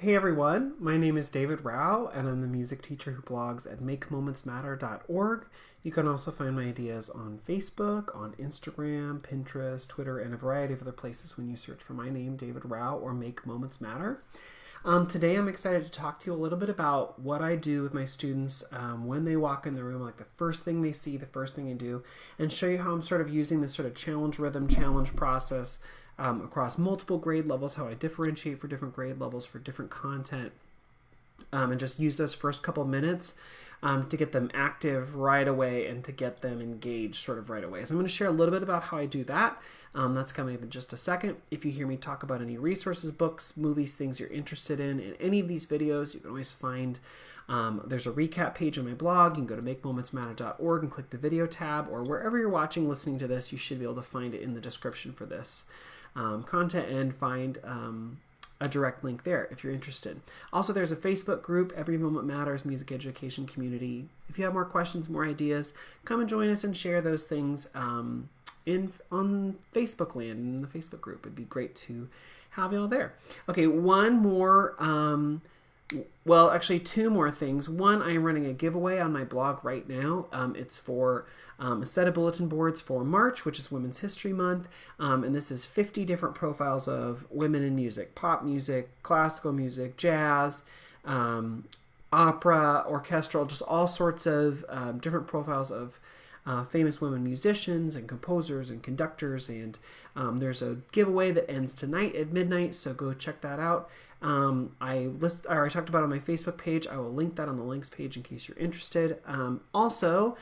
Hey everyone, my name is David Rao and I'm the music teacher who blogs at makemomentsmatter.org. You can also find my ideas on Facebook, on Instagram, Pinterest, Twitter, and a variety of other places when you search for my name, David Rao, or Make Moments Matter. Today I'm excited to talk to you a little bit about what I do with my students when they walk in the room, like the first thing they see, the first thing they do, and show you how I'm sort of using this sort of challenge rhythm, challenge process across multiple grade levels, how I differentiate for different grade levels for different content, and just use those first couple minutes to get them active right away and to get them engaged sort of right away. So I'm going to share a little bit about how I do that. That's coming up in just a second. If you hear me talk about any resources, books, movies, things you're interested in any of these videos, you can always find there's a recap page on my blog. You can go to makemomentsmatter.org and click the video tab, or wherever you're watching, listening to this, you should be able to find it in the description for this content and find a direct link there if you're interested. Also, there's a Facebook group, Every Moment Matters Music Education Community. If you have more questions, more ideas, come and join us and share those things on Facebook land, in the Facebook group. It'd be great to have you all there. Okay, one more, well, actually two more things. One, I am running a giveaway on my blog right now. It's for a set of bulletin boards for March, which is Women's History Month. And this is 50 different profiles of women in music, pop music, classical music, jazz, opera, orchestral, just all sorts of different profiles of famous women musicians and composers and conductors. And there's a giveaway that ends tonight at midnight, so go check that out. I talked about it on my Facebook page. I will link that on the links page in case you're interested. Also,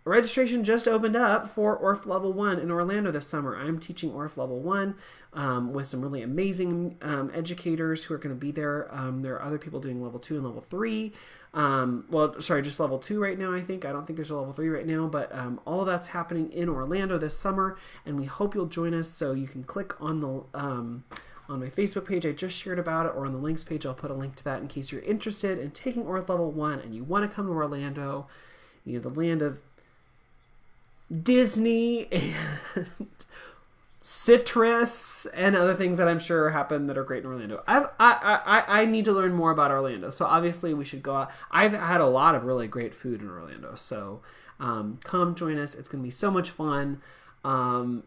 registration just opened up for ORF Level 1 in Orlando this summer. I'm teaching ORF Level 1 with some really amazing educators who are going to be there. There are other people doing Level 2 and Level 3. Just Level 2 right now, I think. I don't think there's a Level 3 right now, but all of that's happening in Orlando this summer, and we hope you'll join us. So you can click on the on my Facebook page I just shared about it, or on the links page. I'll put a link to that in case you're interested in taking ORF Level 1 and you want to come to Orlando, the land of Disney and citrus and other things that I'm sure happen that are great in Orlando. I need to learn more about Orlando, so obviously we should go out. I've had a lot of really great food in Orlando, so come join us. It's going to be so much fun.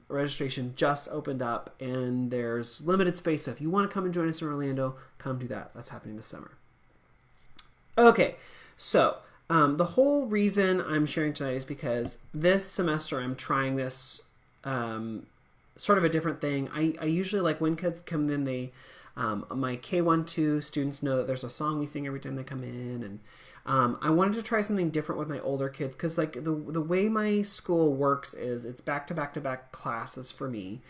Registration just opened up and there's limited space, so if you want to come and join us in Orlando, come do that. That's happening this summer. Okay, so the whole reason I'm sharing tonight is because this semester I'm trying this sort of a different thing. I usually, like, when kids come in, they my K1-2 students know that there's a song we sing every time they come in, and I wanted to try something different with my older kids because, like, the way my school works is it's back-to-back-to-back classes for me,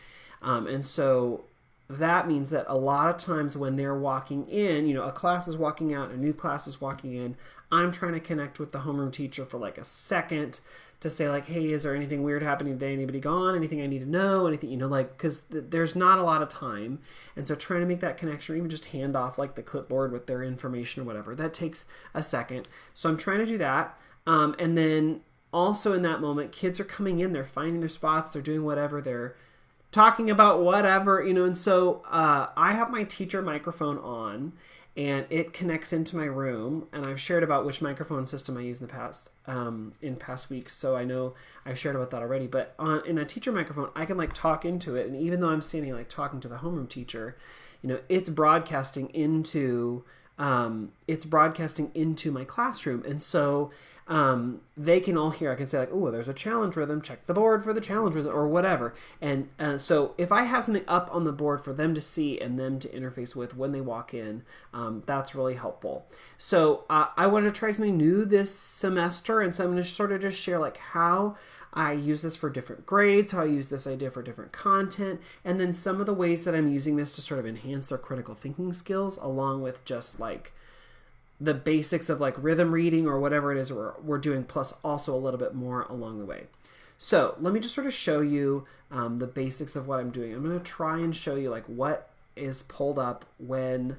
and so that means that a lot of times when they're walking in, a class is walking out, a new class is walking in, I'm trying to connect with the homeroom teacher for like a second to say, like, hey, is there anything weird happening today? Anybody gone? Anything I need to know? Anything, because there's not a lot of time. And so trying to make that connection, or even just hand off like the clipboard with their information or whatever, that takes a second. So I'm trying to do that. And then also in that moment, kids are coming in, they're finding their spots, they're doing whatever, they're talking about whatever, and so I have my teacher microphone on, and it connects into my room, and I've shared about which microphone system I use in past weeks, so I know I've shared about that already, but in that teacher microphone, I can like talk into it, and even though I'm standing like talking to the homeroom teacher, it's broadcasting into my classroom, and so they can all hear. I can say, like, oh, there's a challenge rhythm, check the board for the challenge rhythm, or whatever. And so if I have something up on the board for them to see and them to interface with when they walk in, that's really helpful. So I wanted to try something new this semester, and so I'm going to sort of just share like how I use this for different grades, how I use this idea for different content, and then some of the ways that I'm using this to sort of enhance their critical thinking skills, along with just like the basics of like rhythm reading or whatever it is we're doing, plus also a little bit more along the way. So let me just sort of show you the basics of what I'm doing. I'm going to try and show you like what is pulled up when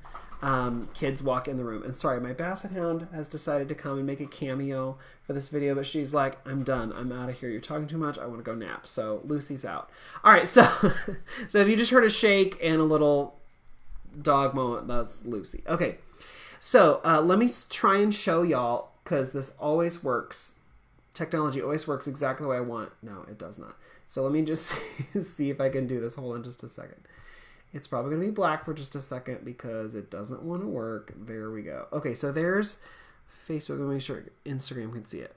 kids walk in the room. And sorry, my basset hound has decided to come and make a cameo for this video, but she's like, I'm done. I'm out of here. You're talking too much. I want to go nap. So Lucy's out. All right. So, so if you just heard a shake and a little dog moment. That's Lucy. Okay. So let me try and show y'all, because this always works. Technology always works exactly the way I want. No, it does not. So let me just see if I can do this. Hold on just a second. It's probably going to be black for just a second because it doesn't want to work. There we go. Okay, so there's Facebook. Let me make sure Instagram can see it.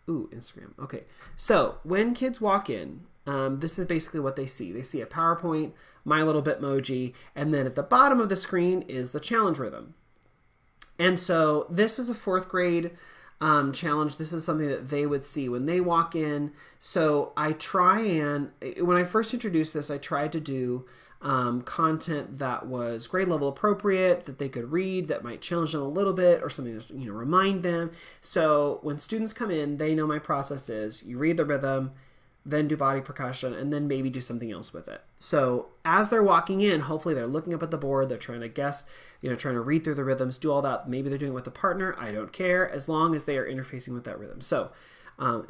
Ooh, Instagram. Okay, so when kids walk in, this is basically what they see. They see a PowerPoint, My Little Bitmoji, and then at the bottom of the screen is the challenge rhythm. And so this is a 4th grade challenge. This is something that they would see when they walk in. So I try and, when I first introduced this, I tried to do content that was grade level appropriate, that they could read, that might challenge them a little bit, or something to remind them. So when students come in, they know my process is you read the rhythm, then do body percussion, and then maybe do something else with it. So as they're walking in, hopefully they're looking up at the board, they're trying to guess, trying to read through the rhythms, do all that. Maybe they're doing it with a partner. I don't care, as long as they are interfacing with that rhythm. So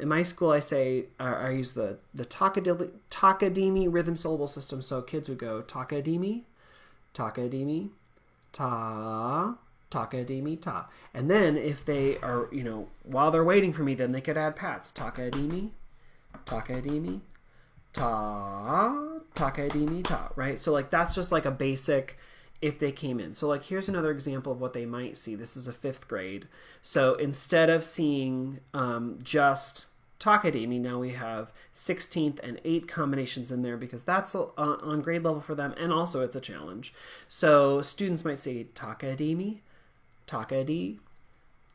in my school, I use the Takadimi rhythm syllable system. So kids would go Takadimi, Takadimi, ta, Takadimi, ta. And then if they are, while they're waiting for me, then they could add pats. Takadimi, Takadimi, ta, Takadimi, ta, right? So like that's just like a basic if they came in. So like here's another example of what they might see. This is a 5th grade. So instead of seeing just Takadimi, now we have 16th and 8 combinations in there because that's on grade level for them, and also it's a challenge. So students might say Takadimi, Takadi,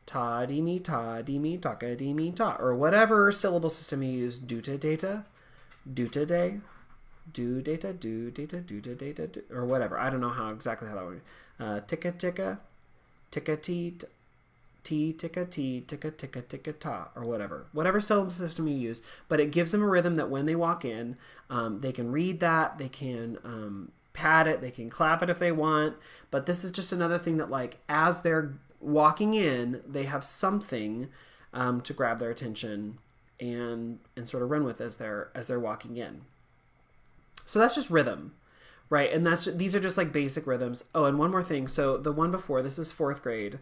ta-dimi, ta-dimi, taka-dimi, ta, or whatever syllable system you use. Do-ta data, do-ta day, do data, do data, do data, or whatever. I don't know exactly how that would. Ticka ticka, ticka tee, tee ticka tee, ticka ticka ticka ta, or whatever syllable system you use. But it gives them a rhythm that when they walk in, they can read that, they can pad it, they can clap it if they want. But this is just another thing that, like, as they're walking in, they have something to grab their attention and sort of run with as they're walking in. So that's just rhythm, right? And these are just like basic rhythms. Oh, and one more thing. So the one before, this is 4th grade.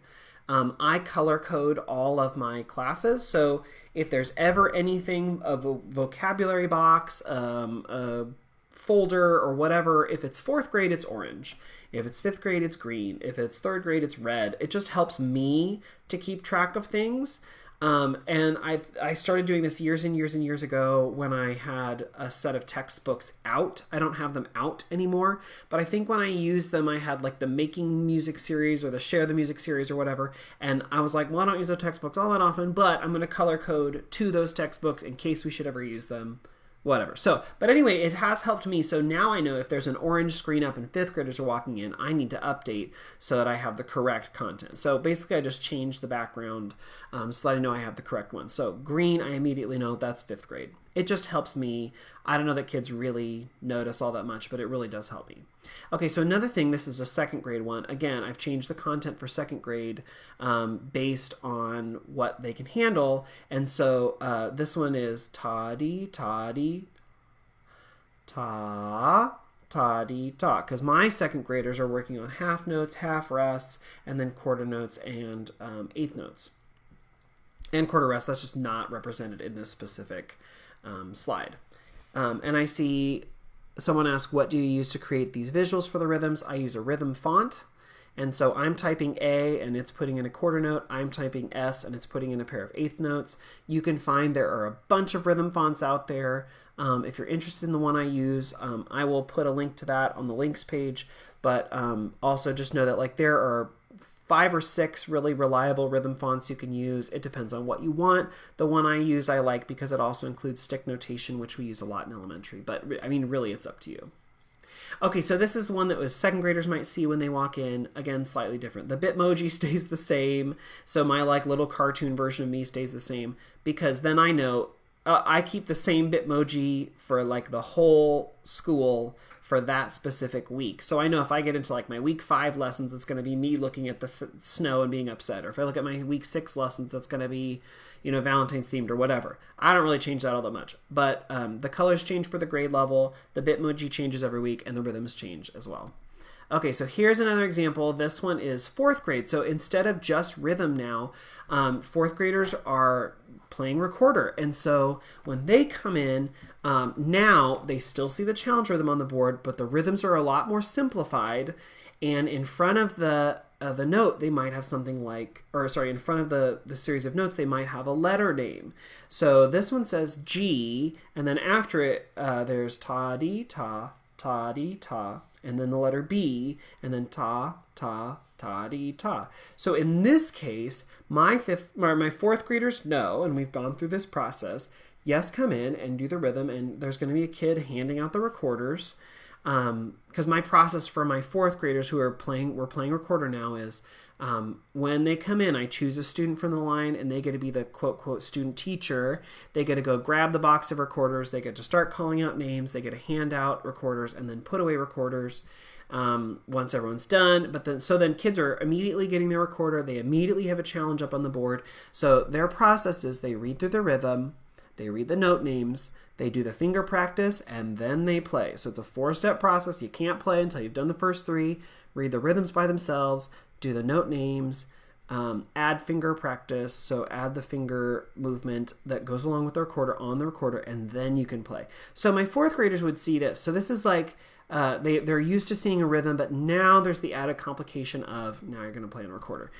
I color code all of my classes. So if there's ever anything of a vocabulary box, a folder or whatever, if it's 4th grade, it's orange. If it's 5th grade, it's green. If it's 3rd grade, it's red. It just helps me to keep track of things. And I started doing this years and years and years ago when I had a set of textbooks out. I don't have them out anymore, but I think when I used them, I had like the Making Music series or the Share the Music series or whatever. And I was like, well, I don't use those textbooks all that often, but I'm going to color code to those textbooks in case we should ever use them. Whatever. So, but anyway, it has helped me. So now I know if there's an orange screen up and 5th graders are walking in, I need to update so that I have the correct content. So basically I just changed the background so that I know I have the correct one. So green, I immediately know that's 5th grade. It just helps me. I don't know that kids really notice all that much, but it really does help me. Okay, so another thing, this is a 2nd grade one. Again, I've changed the content for 2nd grade based on what they can handle. And so this one is ta-dee, ta-dee, ta, ta-dee, ta. Because my 2nd graders are working on half notes, half rests, and then quarter notes and 1/8 notes. And quarter rest, that's just not represented in this specific slide. And I see someone ask, what do you use to create these visuals for the rhythms? I use a rhythm font. And so I'm typing A and it's putting in a quarter note. I'm typing S and it's putting in a pair of 1/8 notes. You can find there are a bunch of rhythm fonts out there. If you're interested in the one I use, I will put a link to that on the links page. But also just know that like there are 5 or 6 really reliable rhythm fonts you can use. It depends on what you want. The one I use I like because it also includes stick notation, which we use a lot in elementary. But I mean, really, it's up to you. Okay, so this is one that 2nd graders might see when they walk in. Again, slightly different. The Bitmoji stays the same. So my like little cartoon version of me stays the same because then I know I keep the same Bitmoji for like the whole school for that specific week. So I know if I get into like my week 5 lessons, it's going to be me looking at the snow and being upset. Or if I look at my week 6 lessons, it's going to be, Valentine's themed or whatever. I don't really change that all that much. But the colors change per the grade level, the Bitmoji changes every week, and the rhythms change as well. Okay, so here's another example. This one is fourth grade. So instead of just rhythm now, fourth graders are playing recorder. And so when they come in, now they still see the challenge rhythm on the board, but the rhythms are a lot more simplified. And in front of the note, they might have something like, or sorry, in front of the series of notes, they might have a letter name. So this one says G, and then after it, there's ta-dee-ta, ta-dee-ta, and then the letter B, and then ta, ta, ta-dee-ta. So in this case, my fourth graders know, and we've gone through this process, yes, come in and do the rhythm, and there's going to be a kid handing out the recorders. Because my process for my fourth graders who we're playing recorder now is when they come in, I choose a student from the line and they get to be the quote, quote, student teacher. They get to go grab the box of recorders. They get to start calling out names. They get to hand out recorders and then put away recorders once everyone's done. But then kids are immediately getting their recorder. They immediately have a challenge up on the board. So their process is they read through the rhythm, they read the note names, they do the finger practice, and then they play. So it's a 4-step process. You can't play until you've done the first 3. Read the rhythms by themselves, do the note names, add finger practice, so add the finger movement that goes along with the recorder on the recorder, and then you can play. So my fourth graders would see this. So this is like they're used to seeing a rhythm, but now there's the added complication of now you're going to play on a recorder.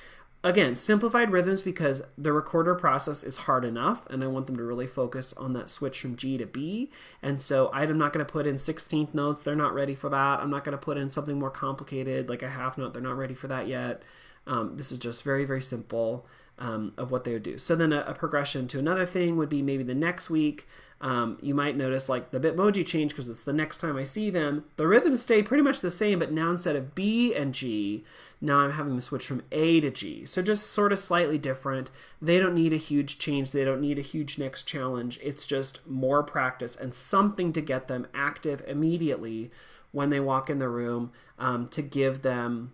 Again, simplified rhythms because the recorder process is hard enough, and I want them to really focus on that switch from G to B. And so I'm not going to put in 16th notes. They're not ready for that. I'm not going to put in something more complicated like a half note. They're not ready for that yet. This is just very, very simple of what they would do. So then a progression to another thing would be maybe the next week. You might notice like the Bitmoji change because it's the next time I see them. The rhythms stay pretty much the same, but now instead of B and G, now I'm having them switch from A to G. So just sort of slightly different. They don't need a huge change. They don't need a huge next challenge. It's just more practice and something to get them active immediately when they walk in the room, to give them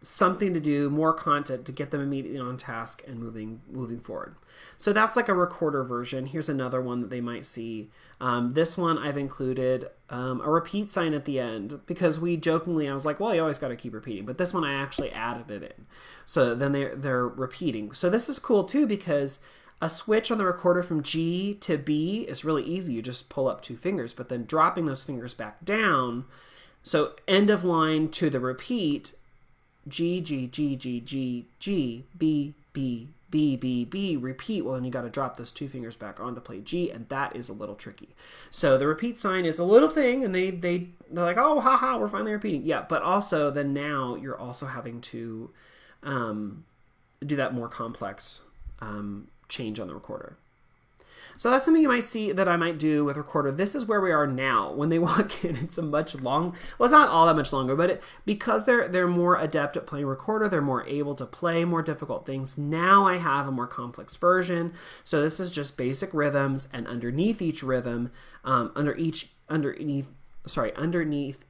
something to do, more content to get them immediately on task and moving forward. So that's like a recorder version. Here's another one that they might see. This one I've included a repeat sign at the end because we jokingly, I was like, well, you always got to keep repeating, but this one I actually added it in. So then they're repeating. So this is cool too because a switch on the recorder from G to B is really easy. You just pull up 2 fingers, but then dropping those fingers back down. So end of line to the repeat, G, G, G, G, G, G, B, B, B, B, B, repeat. Well, then you got to drop those 2 fingers back on to play G, and that is a little tricky. So the repeat sign is a little thing, and they're like, oh, haha, we're finally repeating. Yeah, but also then now you're also having to do that more complex change on the recorder. So that's something you might see that I might do with recorder. This is where we are now. When they walk in, it's a much well, it's not all that much longer, but because they're more adept at playing recorder, they're more able to play more difficult things. Now I have a more complex version. So this is just basic rhythms, and underneath each rhythm, underneath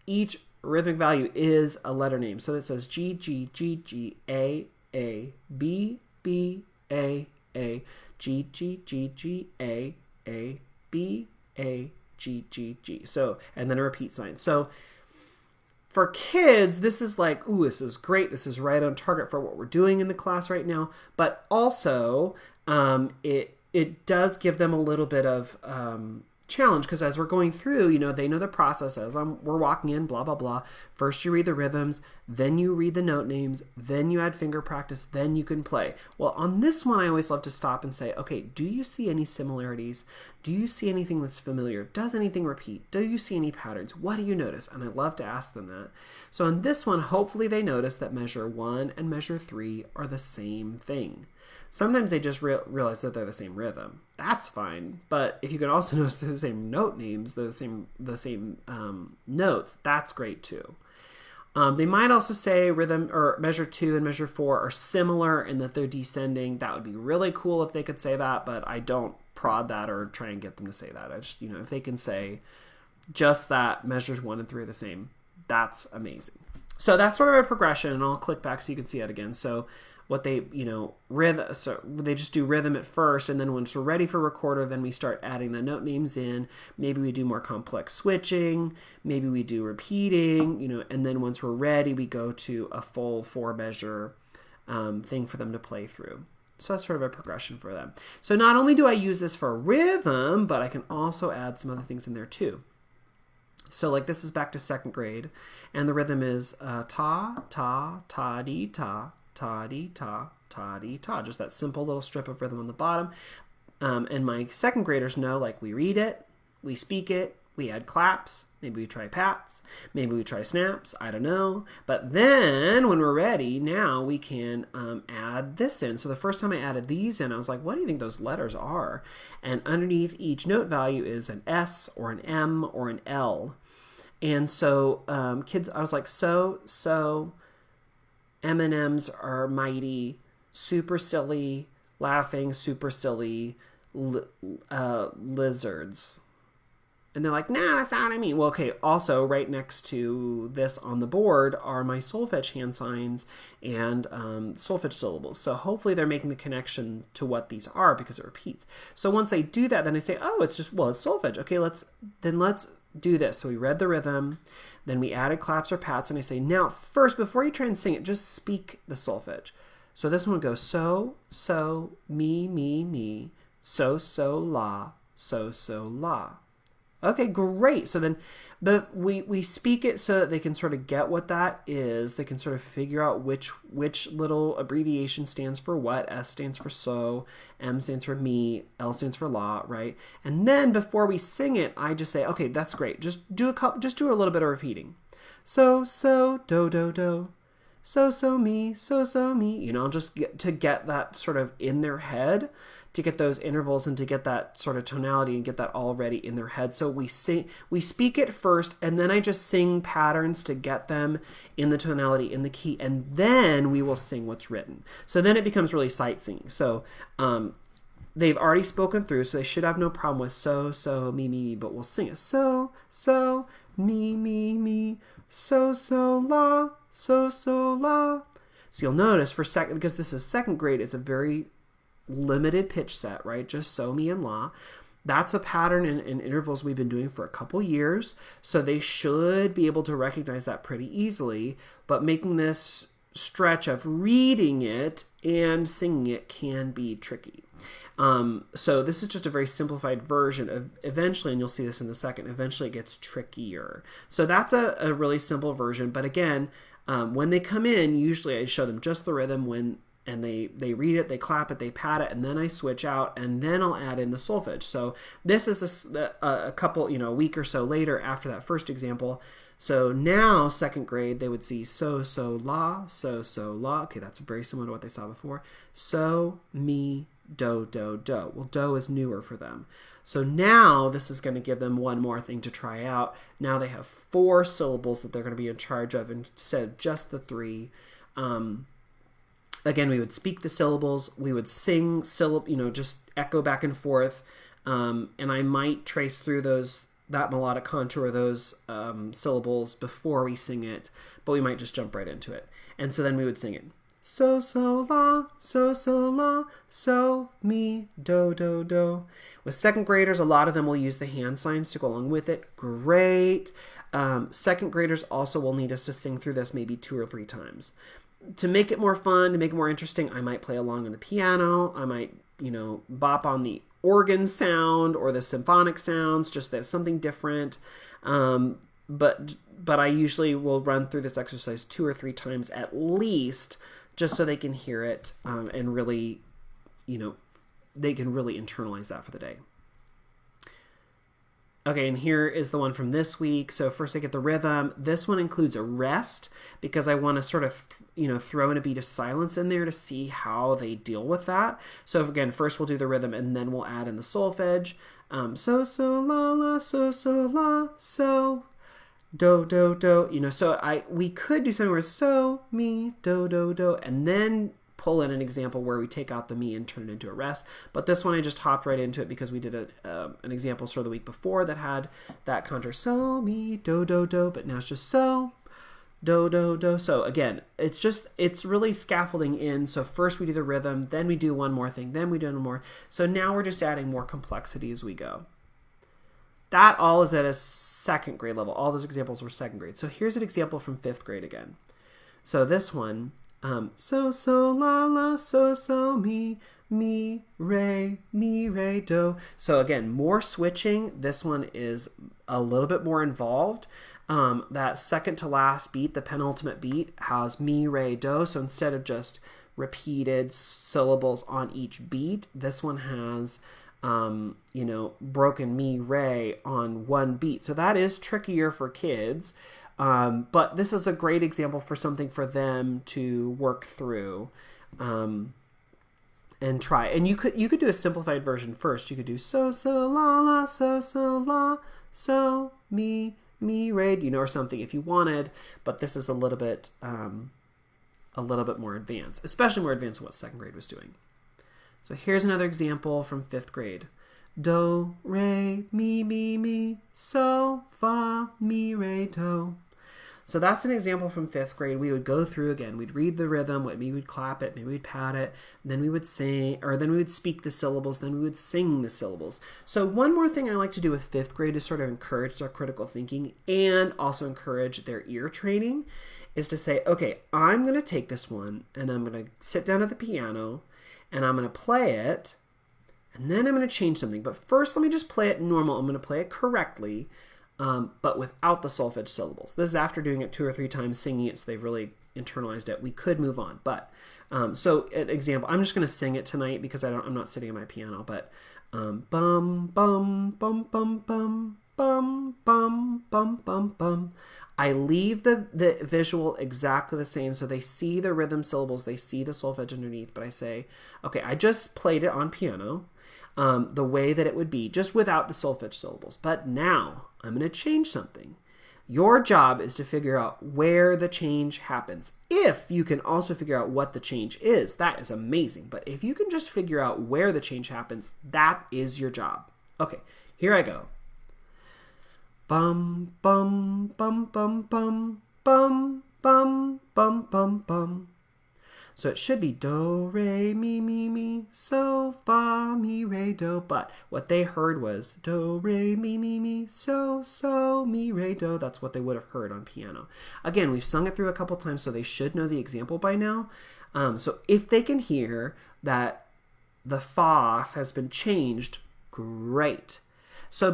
each rhythmic value is a letter name. So it says G, G, G, G, A, B, B, A, G, G, G, G, A, B, A, G, G, G. So, and then a repeat sign. So for kids, this is like, ooh, this is great. This is right on target for what we're doing in the class right now. But also, it does give them a little bit of challenge because as we're going through, they know the process as we're walking in, blah, blah, blah. First you read the rhythms, then you read the note names, then you add finger practice, then you can play. Well, on this one, I always love to stop and say, okay, do you see any similarities? Do you see anything that's familiar? Does anything repeat? Do you see any patterns? What do you notice? And I love to ask them that. So on this one, hopefully they notice that measure 1 and measure 3 are the same thing. Sometimes they just realize that they're the same rhythm. That's fine. But if you can also notice the same note names, the same notes, that's great too. They might also say rhythm or measure 2 and measure 4 are similar in that they're descending. That would be really cool if they could say that, but I don't prod that or try and get them to say that. I just, if they can say just that measures 1 and 3 are the same, that's amazing. So that's sort of a progression, and I'll click back so you can see that again. So what they, rhythm. So they just do rhythm at first, and then once we're ready for recorder, then we start adding the note names in. Maybe we do more complex switching. Maybe we do repeating, and then once we're ready, we go to a full 4-measure thing for them to play through. So that's sort of a progression for them. So not only do I use this for rhythm, but I can also add some other things in there too. So like this is back to 2nd grade, and the rhythm is ta, ta, ta-dee, ta, ta-dee, ta, ta-dee, ta. Just that simple little strip of rhythm on the bottom. And my 2nd graders know, like, we read it, we speak it, we add claps, maybe we try pats, maybe we try snaps, I don't know. But then when we're ready, now we can add this in. So the first time I added these in, I was like, what do you think those letters are? And underneath each note value is an S or an M or an L. And so kids, I was like, so, M&Ms are mighty, super silly, laughing, super silly, lizards. And they're like, nah, that's not what I mean. Well, okay, also right next to this on the board are my solfege hand signs and solfege syllables. So hopefully they're making the connection to what these are because it repeats. So once they do that, then I say, oh, it's solfege. Okay, let's do this. So we read the rhythm, then we added claps or pats, and I say, now first, before you try and sing it, just speak the solfege. So this one goes so, me, so, la, so, la. Okay, great. So then we speak it so that they can sort of get what that is. They can sort of figure out which little abbreviation stands for what. S stands for so, M stands for me, L stands for la, right? And then before we sing it, I just say, okay, that's great. Just do a little bit of repeating. So, do, do. So, me, so, me. Just get that sort of in their head, to get those intervals and to get that sort of tonality and get that already in their head. So we speak it first, and then I just sing patterns to get them in the tonality, in the key, and then we will sing what's written. So then it becomes really sight singing. So they've already spoken through, so they should have no problem with so, me, but we'll sing it. So, me, so, la, so, la. So you'll notice because this is 2nd grade, it's a very limited pitch set, right? Just so, me, and la. That's a pattern in intervals we've been doing for a couple years, so they should be able to recognize that pretty easily, but making this stretch of reading it and singing it can be tricky. So this is just a very simplified version of eventually, and you'll see this in the second, eventually it gets trickier. So that's a really simple version, but again, when they come in, usually I show them just the rhythm and they read it, they clap it, they pat it, and then I switch out, and then I'll add in the solfege. So this is a couple, a week or so later after that first example. So now 2nd grade, they would see so, la, so, la. Okay, that's very similar to what they saw before. So, me, do, do, do. Well, do is newer for them. So now this is going to give them one more thing to try out. Now they have 4 syllables that they're going to be in charge of instead of just the 3. Again, we would speak the syllables, we would sing just echo back and forth, and I might trace through that melodic contour of those syllables before we sing it, but we might just jump right into it. And so then we would sing it. So, la, so, la, so, me, do, do, do. With 2nd graders, a lot of them will use the hand signs to go along with it. Great. 2nd graders also will need us to sing through this maybe 2 or 3 times. To make it more fun, to make it more interesting, I might play along on the piano. I might, bop on the organ sound or the symphonic sounds, just that something different. But I usually will run through this exercise 2 or 3 times at least, just so they can hear it and really, they can really internalize that for the day. Okay, and here is the one from this week. So first I get the rhythm. This one includes a rest because I want to sort of, throw in a beat of silence in there to see how they deal with that. So again, first we'll do the rhythm and then we'll add in the solfege. So, la, la, so, la, so, do, do, do. So we could do something where so, me, do, do, do, and then pull in an example where we take out the me and turn it into a rest. But this one I just hopped right into it because we did an example sort of the week before that had that contour. So, me, do, do, do. But now it's just so, do, do, do. So again, it's really scaffolding in. So first we do the rhythm, then we do one more thing, then we do one more. So now we're just adding more complexity as we go. That all is at a second grade level. All those examples were second grade. So here's an example from fifth grade again. So this one, so, so, la, la, so, mi, re, do. So again, more switching. This one is a little bit more involved. That second to last beat, the penultimate beat, has mi, re, do. So instead of just repeated syllables on each beat, this one has broken mi, re on one beat. So that is trickier for kids. But this is a great example for something for them to work through, and try. And you could do a simplified version first. You could do so, la, la, so, la, so, mi, re, or something if you wanted, but this is a little bit more advanced, especially more advanced than what second grade was doing. So here's another example from fifth grade. Do, re, mi, so, fa, mi, re, do. So that's an example from fifth grade. We would go through again. We'd read the rhythm. Maybe we'd clap it. Maybe we'd pat it. Then we would sing, or then we would speak the syllables. Then we would sing the syllables. So one more thing I like to do with fifth grade to sort of encourage their critical thinking and also encourage their ear training is to say, okay, I'm going to take this one and I'm going to sit down at the piano and I'm going to play it, and then I'm going to change something. But first, let me just play it normal. I'm going to play it correctly, but without the solfege syllables. This is after doing it 2 or 3 times, singing it, so they've really internalized it. We could move on, but so an example. I'm just going to sing it tonight because I'm not sitting at my piano. But bum bum bum bum bum bum bum bum bum bum. I leave the visual exactly the same, so they see the rhythm syllables, they see the solfege underneath, but I say, okay, I just played it on piano the way that it would be, just without the solfege syllables. But now I'm going to change something. Your job is to figure out where the change happens. If you can also figure out what the change is, that is amazing. But if you can just figure out where the change happens, that is your job. Okay, here I go. Bum bum bum bum bum bum bum bum bum bum. So it should be do, re, mi, so, fa, mi, re, do. But what they heard was do, re, mi, so, mi, re, do. That's what they would have heard on piano. Again, we've sung it through a couple times, so they should know the example by now. So if they can hear that the fa has been changed, great. So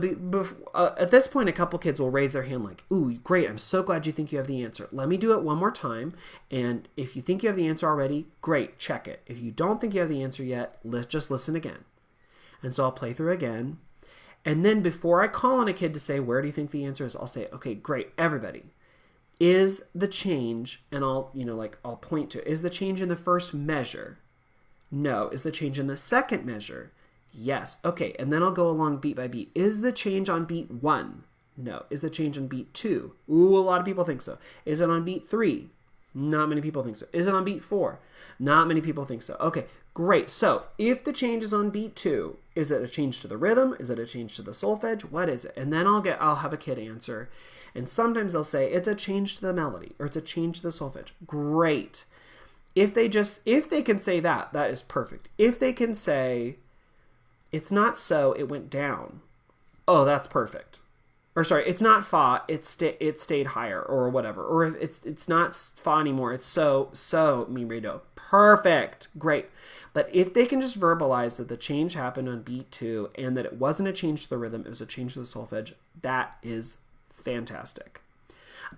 at this point, a couple kids will raise their hand like, ooh, great, I'm so glad you think you have the answer. Let me do it one more time. And if you think you have the answer already, great, check it. If you don't think you have the answer yet, let's just listen again. And so I'll play through again. And then before I call on a kid to say, where do you think the answer is? I'll say, okay, great, everybody. Is the change, and I'll point to, is the change in the first measure? No. Is the change in the second measure? Yes. Okay, and then I'll go along beat by beat. Is the change on beat 1? No. Is the change on beat 2? Ooh, a lot of people think so. Is it on beat 3? Not many people think so. Is it on beat 4? Not many people think so. Okay, great. So if the change is on beat 2, is it a change to the rhythm? Is it a change to the solfege? What is it? And then I'll have a kid answer. And sometimes they'll say it's a change to the melody or it's a change to the solfege. Great. If they can say that, that is perfect. If they can say it's not so, it went down. Oh, that's perfect. Or sorry, it's not fa, it stayed higher or whatever. Or if it's not fa anymore, it's so, mi, re, do. Perfect. Great. But if they can just verbalize that the change happened on beat 2 and that it wasn't a change to the rhythm, it was a change to the solfege, that is fantastic.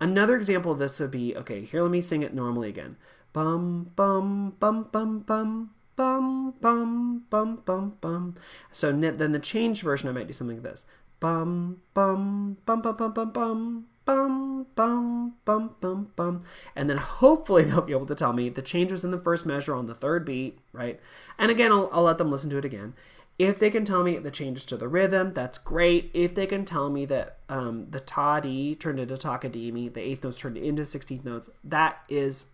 Another example of this would be, okay, here, let me sing it normally again. Bum, bum, bum, bum, bum. Bum, bum, bum, bum, bum. So then the changed version, I might do something like this. Bum, bum, bum, bum, bum, bum, bum, bum, bum, bum, bum, bum. And then hopefully they'll be able to tell me the change was in the first measure on the third beat, right? And again, I'll let them listen to it again. If they can tell me the changes to the rhythm, that's great. If they can tell me that the ta-di turned into ta-ka-di-mi, the 8th notes turned into 16th notes, that is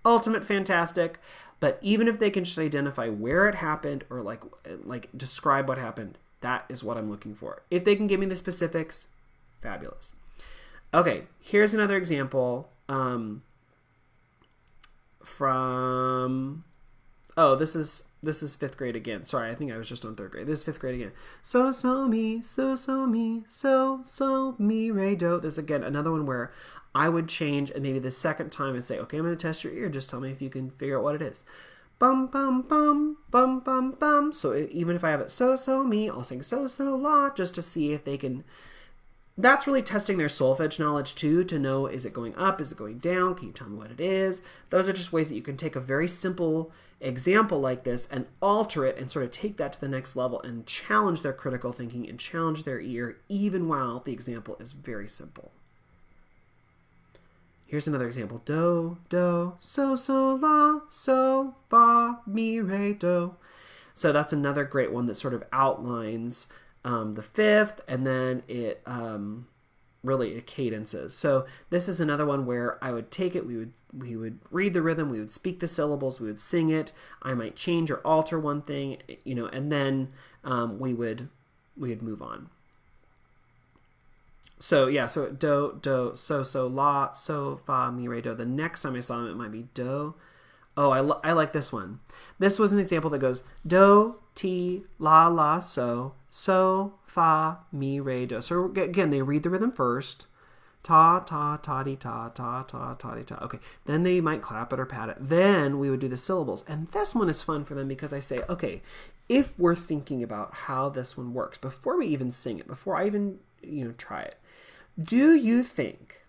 ultimate fantastic. But even if they can just identify where it happened or like describe what happened, that is what I'm looking for. If they can give me the specifics, fabulous. Okay, here's another example from... Oh, this is 5th grade again. Sorry, I think I was just on 3rd grade. This is 5th grade again. So, me, re, do. This is, again, another one where I would change, and maybe the second time and say, okay, I'm going to test your ear. Just tell me if you can figure out what it is. Bum, bum, bum, bum, bum, bum. So even if I have it me, I'll sing la, just to see if they can... That's really testing their solfege knowledge too, to know, is it going up, is it going down, can you tell me what it is? Those are just ways that you can take a very simple example like this and alter it and sort of take that to the next level and challenge their critical thinking and challenge their ear, even while the example is very simple. Here's another example. Do, la, so, fa, mi, re, do. So that's another great one that sort of outlines the 5th, and then it cadences. So this is another one where I would take it, we would read the rhythm, we would speak the syllables, we would sing it. I might change or alter one thing, and then we would move on. So yeah, so do, so, la, so, fa, mi, re, do. The next time I saw them, it might be do. Oh, I like this one. This was an example that goes do, ti, la, so, fa, mi, re, do. So again, they read the rhythm first. Ta, ta, ta-di, ta, ta, ta, ta-di, ta. Okay, then they might clap it or pat it. Then we would do the syllables. And this one is fun for them because I say, okay, if we're thinking about how this one works, before we even sing it, before I even, try it, do you think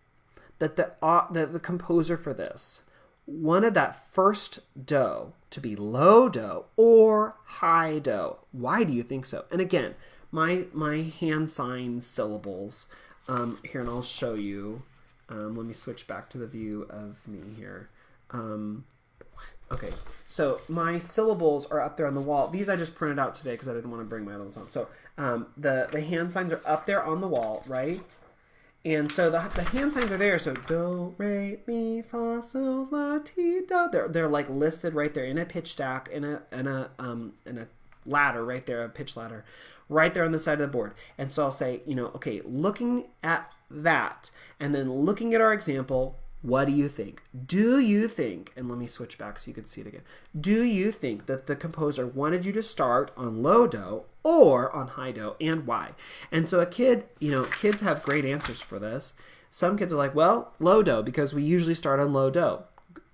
that the composer for this wanted that first do to be low do or high do? Why do you think so? And again, my hand sign syllables here, and I'll show you. Let me switch back to the view of me here. Okay, so my syllables are up there on the wall. These I just printed out today because I didn't want to bring my other ones home. So the hand signs are up there on the wall, right? And so the hand signs are there. So do, re, mi, fa, sol, la, ti, do. They're like listed right there in a pitch stack, in a ladder right there, a pitch ladder, right there on the side of the board. And so I'll say, okay, looking at that, and then looking at our example, what do you think? Do you think, and let me switch back so you can see it again. Do you think that the composer wanted you to start on low do or on high do, and why? And so a kid, kids have great answers for this. Some kids are like, well, low do, because we usually start on low do.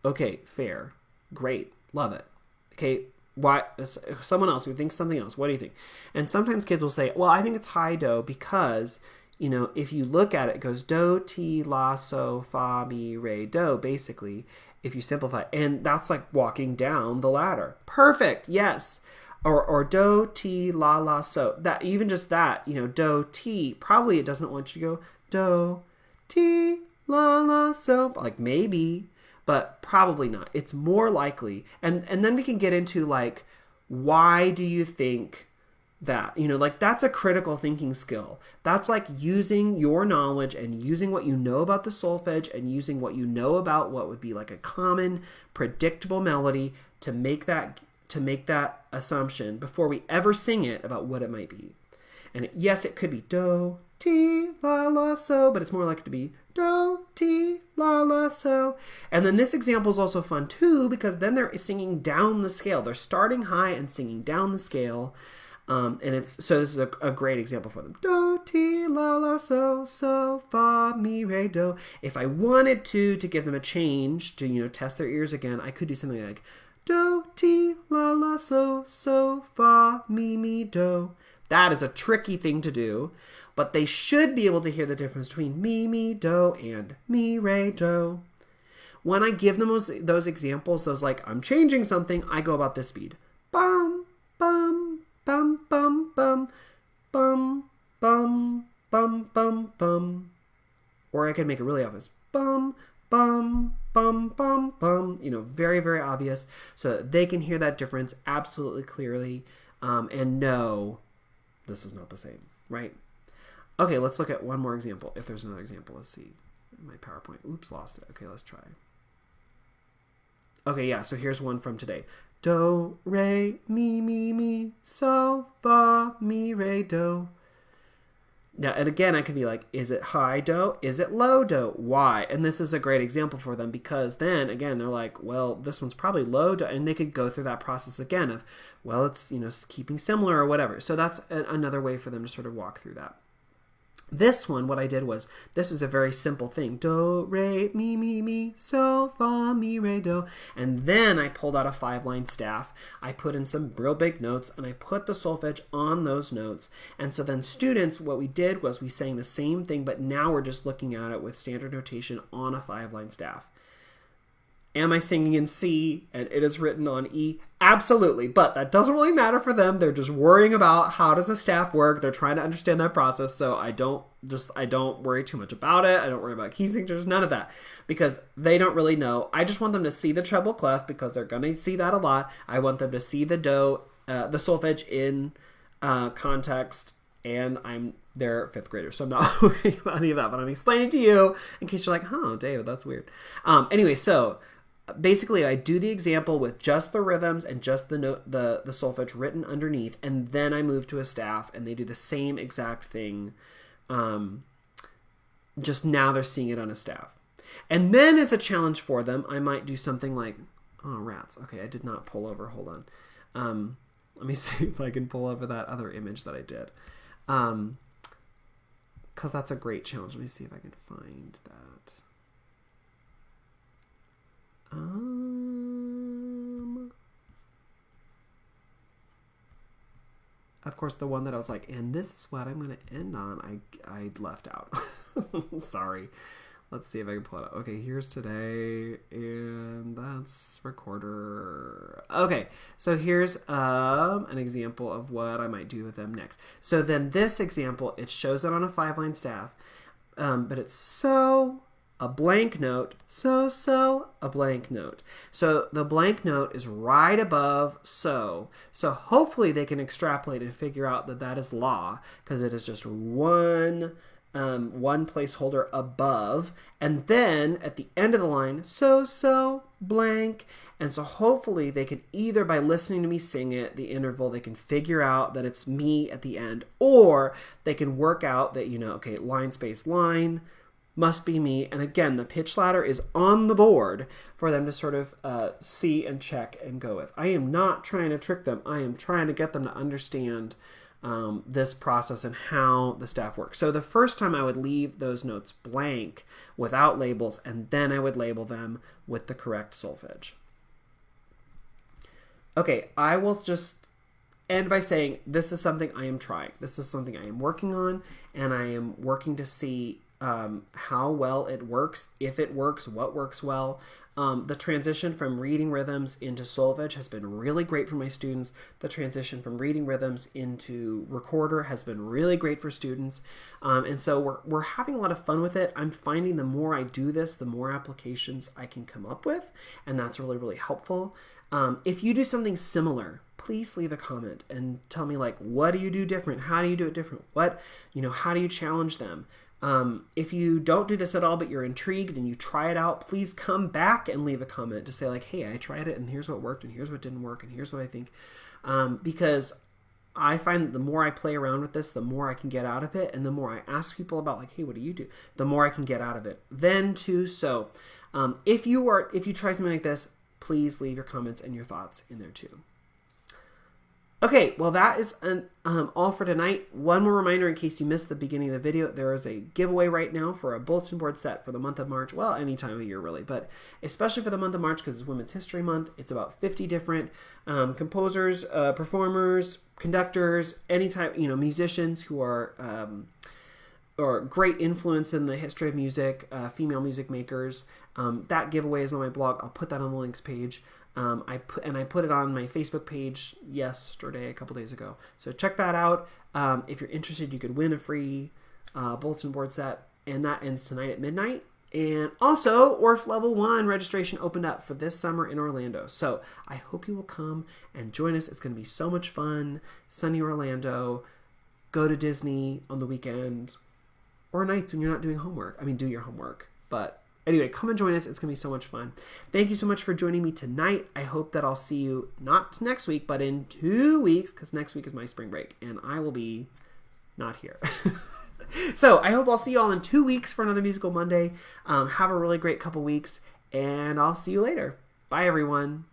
Okay, fair. Great. Love it. Okay, why? Someone else who thinks something else. What do you think? And sometimes kids will say, well, I think it's high do because... if you look at it, it goes do, ti, la, so, fa, mi, re, do, basically, if you simplify. And that's like walking down the ladder. Perfect, yes. Or do, ti, la, so. That, even just that, do, ti, probably it doesn't want you to go do, ti, la, so. Like maybe, but probably not. It's more likely. And then we can get into like, why do you think that? That's a critical thinking skill. That's like using your knowledge and using what you know about the solfege and using what you know about what would be like a common predictable melody to make that assumption before we ever sing it about what it might be. And yes, it could be do, ti, la, so, but it's more likely to be do, ti, la, so. And then this example is also fun too because then they're singing down the scale. They're starting high and singing down the scale. And this is a great example for them. Do, ti, la, so, fa, mi, re, do. If I wanted to give them a change to, test their ears again, I could do something like do, ti, la, so, fa, mi, do. That is a tricky thing to do, but they should be able to hear the difference between mi, do, and mi, re, do. When I give them those examples, those like, I'm changing something, I go about this speed. Bum, bum, bum, bum, bum, bum, bum, bum, bum, bum. Or I can make it really obvious. Bum, bum, bum, bum, bum. Very, very obvious. So that they can hear that difference absolutely clearly and know this is not the same, right? Okay, let's look at one more example. If there's another example, let's see. My PowerPoint. Oops, lost it. Okay, let's try. Okay, yeah, so here's one from today. Do, re, mi, so, fa, mi, re, do. Now, and again, I could be like, is it high do? Is it low do? Why? And this is a great example for them because then, again, they're like, well, this one's probably low do. And they could go through that process again of, well, it's, keeping similar or whatever. So that's another way for them to sort of walk through that. This one, what I did was, this was a very simple thing. Do, re, mi, mi, mi, sol, fa, mi, re, do. And then I pulled out a 5-line staff. I put in some real big notes, and I put the solfege on those notes. And so then students, what we did was we sang the same thing, but now we're just looking at it with standard notation on a 5-line staff. Am I singing in C and it is written on E? Absolutely, but that doesn't really matter for them. They're just worrying about how does the staff work. They're trying to understand that process, so I don't worry too much about it. I don't worry about key signatures, none of that, because they don't really know. I just want them to see the treble clef because they're going to see that a lot. I want them to see the do, the solfege in context, and they're 5th graders, so I'm not worrying about any of that, but I'm explaining to you in case you're like, oh, David, that's weird. Anyway, so basically I do the example with just the rhythms and just the solfege written underneath, and then I move to a staff and they do the same exact thing. Just now they're seeing it on a staff. And then as a challenge for them, I might do something like, oh, rats. Okay, I did not pull over. Hold on. Let me see if I can pull over that other image that I did. Because that's a great challenge. Let me see if I can find that. Of course, the one that I was like, and this is what I'm going to end on, I left out. Sorry. Let's see if I can pull it up. Okay, here's today, and that's recorder. Okay, so here's an example of what I might do with them next. So then this example, it shows it on a 5-line staff, but it's so, a blank note, so, a blank note. So the blank note is right above so. So hopefully they can extrapolate and figure out that that is la, because it is just one placeholder above, and then at the end of the line, so, blank. And so hopefully they can either, by listening to me sing it, the interval, they can figure out that it's me at the end, or they can work out that, okay, line, space, line, must be me. And again, the pitch ladder is on the board for them to sort of see and check and go with. I am not trying to trick them. I am trying to get them to understand this process and how the staff works. So the first time I would leave those notes blank without labels, and then I would label them with the correct solfege. Okay, I will just end by saying this is something I am trying. This is something I am working on, and I am working to see how well it works, if it works, what works well. The transition from reading rhythms into solfege has been really great for my students. The transition from reading rhythms into recorder has been really great for students. And so we're having a lot of fun with it. I'm finding the more I do this, the more applications I can come up with, and that's really, really helpful. If you do something similar, please leave a comment and tell me, like, what do you do different? How do you do it different? How do you challenge them? If you don't do this at all, but you're intrigued and you try it out, please come back and leave a comment to say, like, hey, I tried it and here's what worked and here's what didn't work and here's what I think. Because I find that the more I play around with this, the more I can get out of it, and the more I ask people about, like, hey, what do you do? The more I can get out of it. Then too, so if you try something like this, please leave your comments and your thoughts in there too. Okay, well, that is all for tonight. One more reminder in case you missed the beginning of the video, there is a giveaway right now for a bulletin board set for the month of March. Well, any time of year really, but especially for the month of March because it's Women's History Month. It's about 50 different composers, performers, conductors, any type, musicians who are or great influence in the history of music, female music makers. That giveaway is on my blog. I'll put that on the links page. I put it on my Facebook page yesterday, a couple days ago. So check that out. If you're interested, you could win a free bulletin board set, and that ends tonight at midnight. And also, ORF Level 1 registration opened up for this summer in Orlando. So I hope you will come and join us. It's going to be so much fun. Sunny Orlando. Go to Disney on the weekend or nights when you're not doing homework. I mean, do your homework, but anyway, come and join us. It's going to be so much fun. Thank you so much for joining me tonight. I hope that I'll see you not next week, but in 2 weeks, because next week is my spring break, and I will be not here. So I hope I'll see you all in 2 weeks for another Musical Monday. Have a really great couple weeks, and I'll see you later. Bye, everyone.